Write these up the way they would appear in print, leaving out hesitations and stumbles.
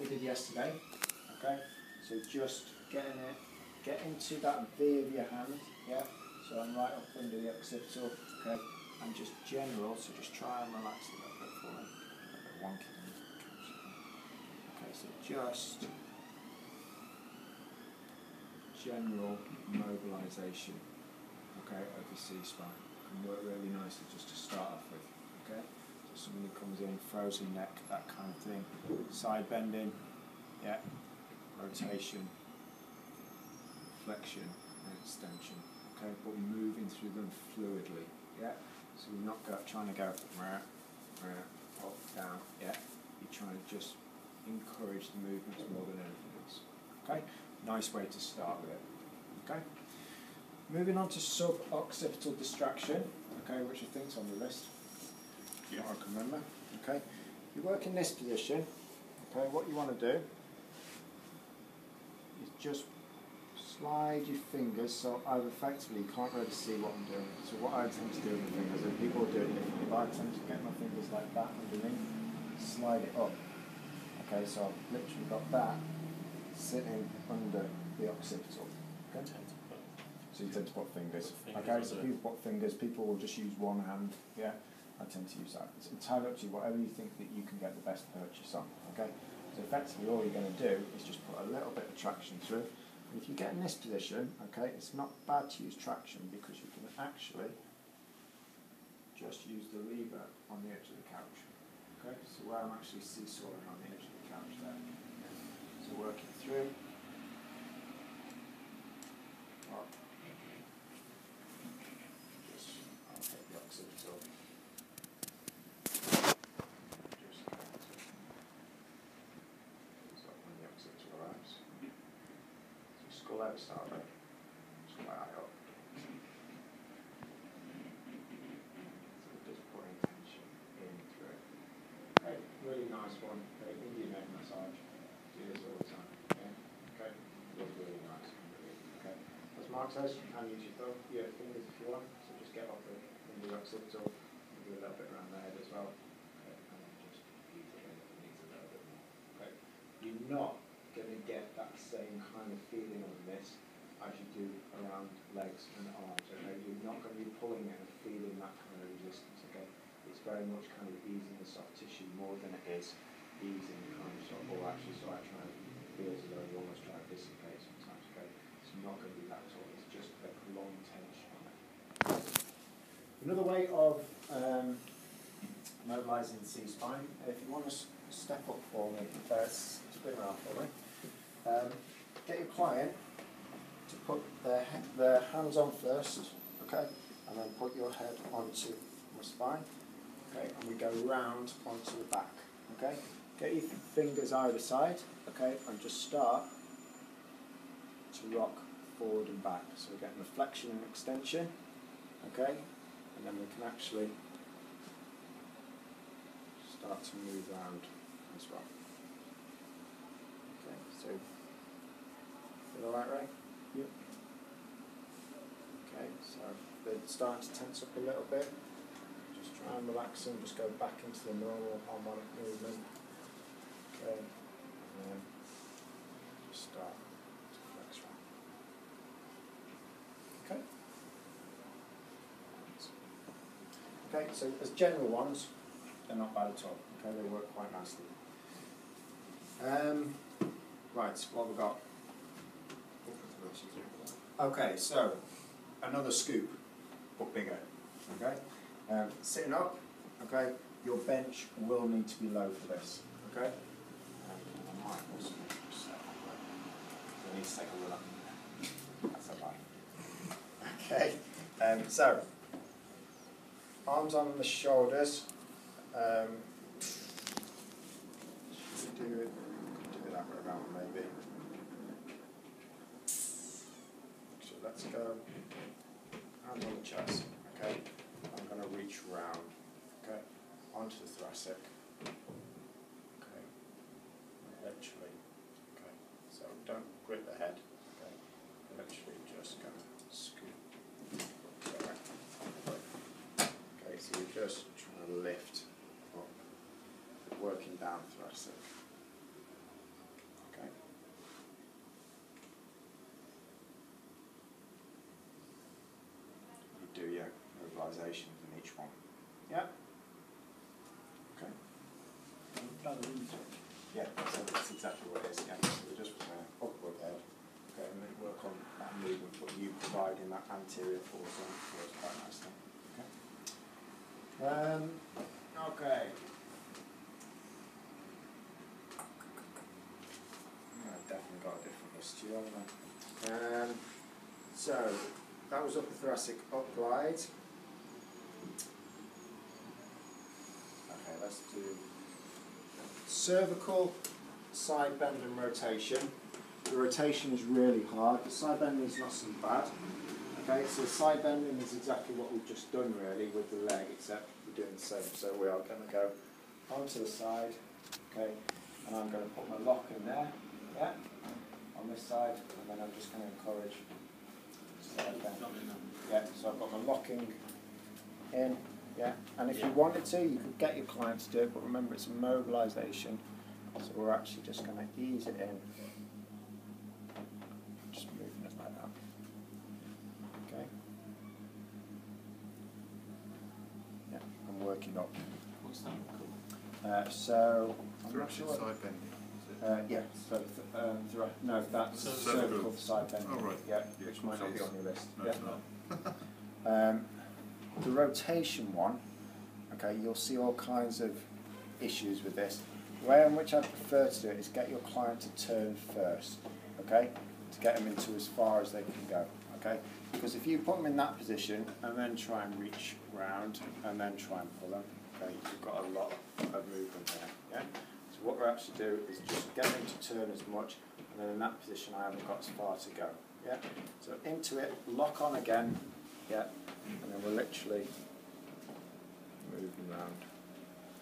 we did yesterday. Okay, so just get into that V of your hand, yeah. So I'm right up under the occipital, okay, and just general. So just try and relax a little bit for me. A bit wonky. Okay, so just general mobilisation, okay, of the C-spine. Can work really nicely just to start off with, okay. So somebody comes in, frozen neck, that kind of thing, side bending, yeah, rotation, flexion and extension, okay, but moving through them fluidly, yeah. So you're not trying to go up, down, yeah. You're trying to just encourage the movements more than anything else, okay. Nice way to start with it, okay. Moving on to sub-occipital distraction, okay, which I think is on the list. Yeah, I can remember. Okay, you work in this position. Okay, what you want to do is just slide your fingers so effectively you can't really see what I'm doing. So what I tend to do with my fingers, and people do it differently, but I tend to get my fingers like that underneath, slide it up. Okay, so I've literally got that sitting under the occipital. Okay. So you tend to put fingers. Okay, so people put fingers, people will just use one hand, yeah. I tend to use that. It's entirely up to you, whatever you think that you can get the best purchase on, okay. So effectively all you're going to do is just put a little bit of traction through. And if you get in this position, okay, it's not bad to use traction because you can actually just use the lever on the edge of the couch. Okay, so where I'm actually seesawing on the edge of the couch there. So working through. Well, just I'll take the occipital. Just count it. So when the occipital arrives. So skull out start right. Just quite high up. So just putting tension in through. Okay, really nice one. Okay, Indian neck massage. Do this all the time. Yeah. Okay. Looks really nice. Okay. As Mark says, you can use your thumb, your fingers if you want. So just get off the occipital, do a little bit around the head as well. Okay, and then just ease it in if it needs a little bit more. Okay. You're not going to get that same kind of feeling on this as you do around legs and arms. Okay. You're not going to be pulling and feeling that kind of resistance. Okay. It's very much kind of easing the soft tissue more than it is easing the kind of soft, or actually sort of trying to feel as though you almost try to dissipate sometimes. Okay. It's not going to be that at all. It's just a prolonged tension on it. Another way of mobilising the C-spine, if you want to step up for me, spin around for me, get your client to put their hands on first, okay, and then put your head onto my spine, okay, and we go round onto the back, okay. Get your fingers either side, okay, and just start to rock forward and back. So we're getting the flexion and extension, okay, and then we can actually start to move around as well. Okay, so feel alright, Ray? Yep. Okay, so they're starting to tense up a little bit. Just try and relax them, just go back into the normal harmonic movement. Okay, and then just start to flex around. Okay. Okay, so as general ones, they're not bad at all. Okay, they work quite nicely. Right, so what have we got? Okay, so another scoop, but bigger. Okay, sitting up. Okay, your bench will need to be low for this. Okay, I might also set up. I need to take a look. That's okay. Okay, so arms on the shoulders. Should we do it that way around maybe? So let's go hands on the chest, okay? I'm going to reach round, okay, onto the thoracic, okay, literally, okay, so don't grip the head, okay, literally just go scoop, okay, so you're just trying to lift up, working down thoracic, Mobilisations in each one. Yeah? Okay. Yeah, so that's exactly what it is. Yeah, so we're just upward head. Okay, and then work on that movement, but you providing that anterior force on towards quite nicely. Okay. Okay. I've definitely got a different list to you, haven't I? So that was upper thoracic up glide. Okay, let's do cervical, side bend and rotation. The rotation is really hard. The side bending is not so bad. Okay, so side bending is exactly what we've just done really with the leg, except we're doing the same. So we are going to go onto the side, okay, and I'm going to put my lock in there, yeah, on this side, and then I'm just going to encourage side bend. Yeah, so I've got my locking in, yeah, and if you wanted to, you could get your client to do it, but remember it's a mobilisation, so we're actually just going to ease it in. Just moving it like that. Okay. Yeah, I'm working up. What's that called? So I'm not Thoracic sure. side bending, is it? Yeah. So no, that's cervical side bending. Oh right. Yeah, Yeah, which might not be on your list. No, Yeah. it's not. The rotation one. Okay, you'll see all kinds of issues with this. The way in which I prefer to do it is get your client to turn first. Okay, to get them into as far as they can go. Okay, because if you put them in that position and then try and reach round and then try and pull them, okay, you've got a lot of movement there. Yeah. So what we actually do is just get them to turn as much, and then in that position I haven't got as far to go. Yeah. So into it, lock on again. Yeah. And then we're literally moving round.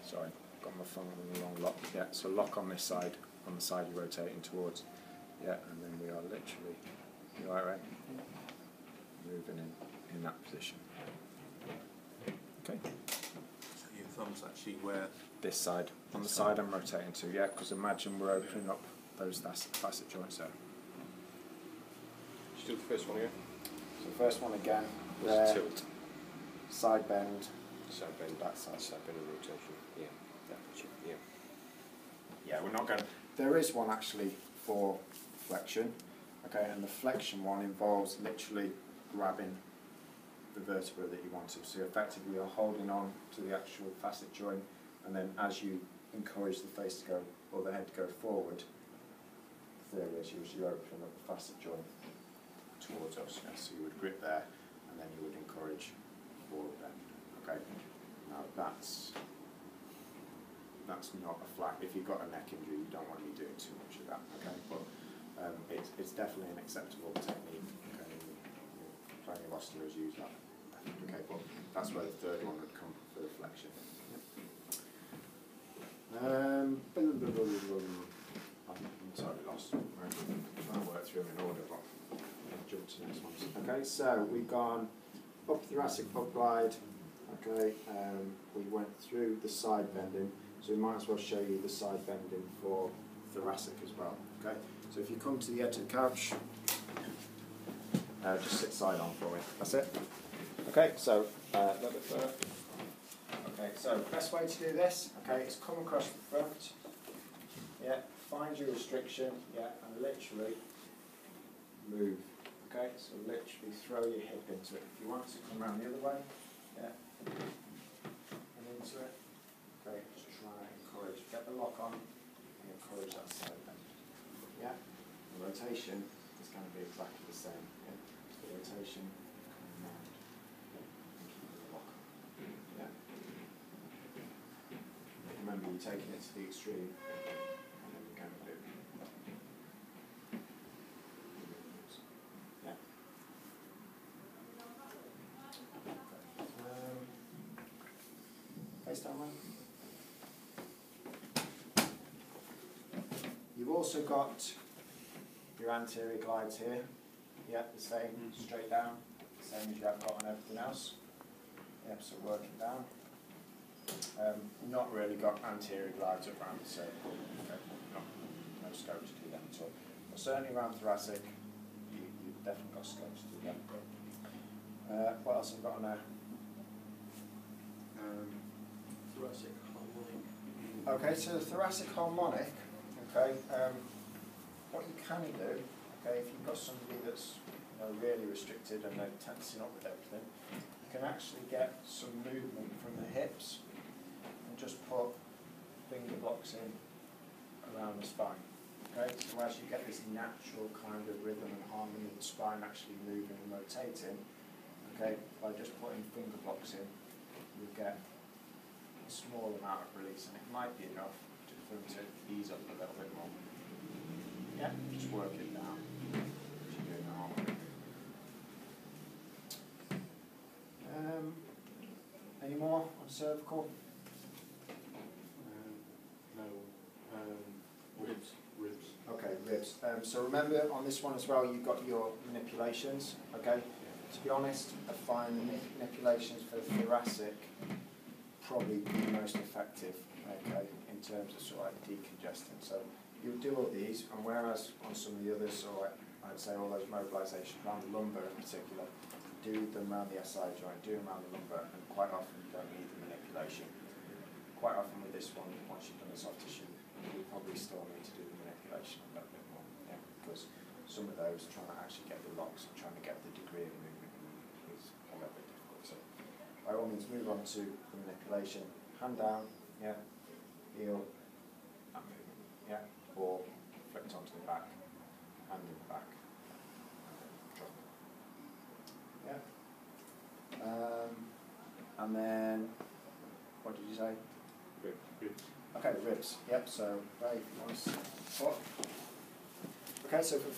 Sorry, got my thumb on the wrong lock. Yeah. So lock on this side, on the side you're rotating towards. Yeah, and then we are literally, you all right? Moving in that position. Okay. So your thumb's actually where? This side, on the side I'm rotating to, yeah, because imagine we're opening up those facet joints there. Just do the first one again. So the first one again, There's tilt. side bend, Side bend, that side. side bend and rotation. Yeah. Yeah. Yeah, we're not going to, there is one actually for flexion, okay, and the flexion one involves literally grabbing the vertebra that you want to. So effectively you're holding on to the actual facet joint, and then as you encourage the face to go, or the head to go forward, the theory is you open up the facet joint towards us. Yeah? So you would grip there, and then you would encourage forward bend. Okay. Now that's not a flat. If you've got a neck injury, you don't want to be doing too much of that. Okay, but it's definitely an acceptable technique. Okay, plenty of osteos use that. Okay, but that's where the third one would come for the flexion. I'm totally lost. I'm trying to work through them in order, but I'll jump to the next ones. Okay, so we've gone up thoracic, up glide. Okay, we went through the side bending, so we might as well show you the side bending for thoracic as well. Okay, so if you come to the edge of the couch, just sit side on for me. That's it. Okay, so a little bit further. Okay, so best way to do this, okay, is come across the front, yeah, find your restriction, yeah, and literally move, okay, so literally throw your hip into it. If you want to come around the other way, yeah, and into it, okay, just try and encourage, get the lock on, and encourage that side bend, yeah, the rotation is going to be exactly the same, yeah, so the rotation, coming round, yeah, and keeping the lock on, yeah. Remember, you're taking it to the extreme, and then you're going to do. Yeah. Face down, man. You've also got your anterior glides here. Yeah, the same, straight down, same as you have got on everything else. Yeah, so working down. Not really got anterior glides around the cervical. Okay, no scope to do them at all. But certainly around thoracic, you've definitely got scope to do them. What else have I got on there? Thoracic harmonic. Okay, so the thoracic harmonic, okay, what you can do, okay, if you've got somebody that's really restricted and they're tensing up with everything, you can actually get some movement from the hips and just put finger blocks in around the spine. Okay, so as you get this natural kind of rhythm and harmony of the spine actually moving and rotating, okay, by just putting finger blocks in, you get a small amount of release, and it might be enough for them to ease up a little bit more. Yeah, just work it down as you're doing the harmony. Any more on cervical? No. Ribs. Okay, ribs. So remember on this one as well, you've got your manipulations, okay? To be honest, I find the manipulations for the thoracic probably the most effective, okay, in terms of sort of like decongesting. So you'll do all these, and whereas on some of the others, so like, I'd say all those mobilisations around the lumbar in particular, do them around the SI joint, do them around the lumbar, and quite often you don't need the manipulation. Quite often with this one, once you've done the soft tissue, you probably still need to do the manipulation a little bit more, yeah, because some of those, trying to actually get the locks and trying to get the degree of movement is a little bit difficult. So by all means, move on to the manipulation. Hand down, yeah, heel, and movement, yeah, or flipped onto the back, hand in the back, drop it. Yeah. And then, what did you say? Ribs. Okay, ribs. Yep, so very nice. Okay, so for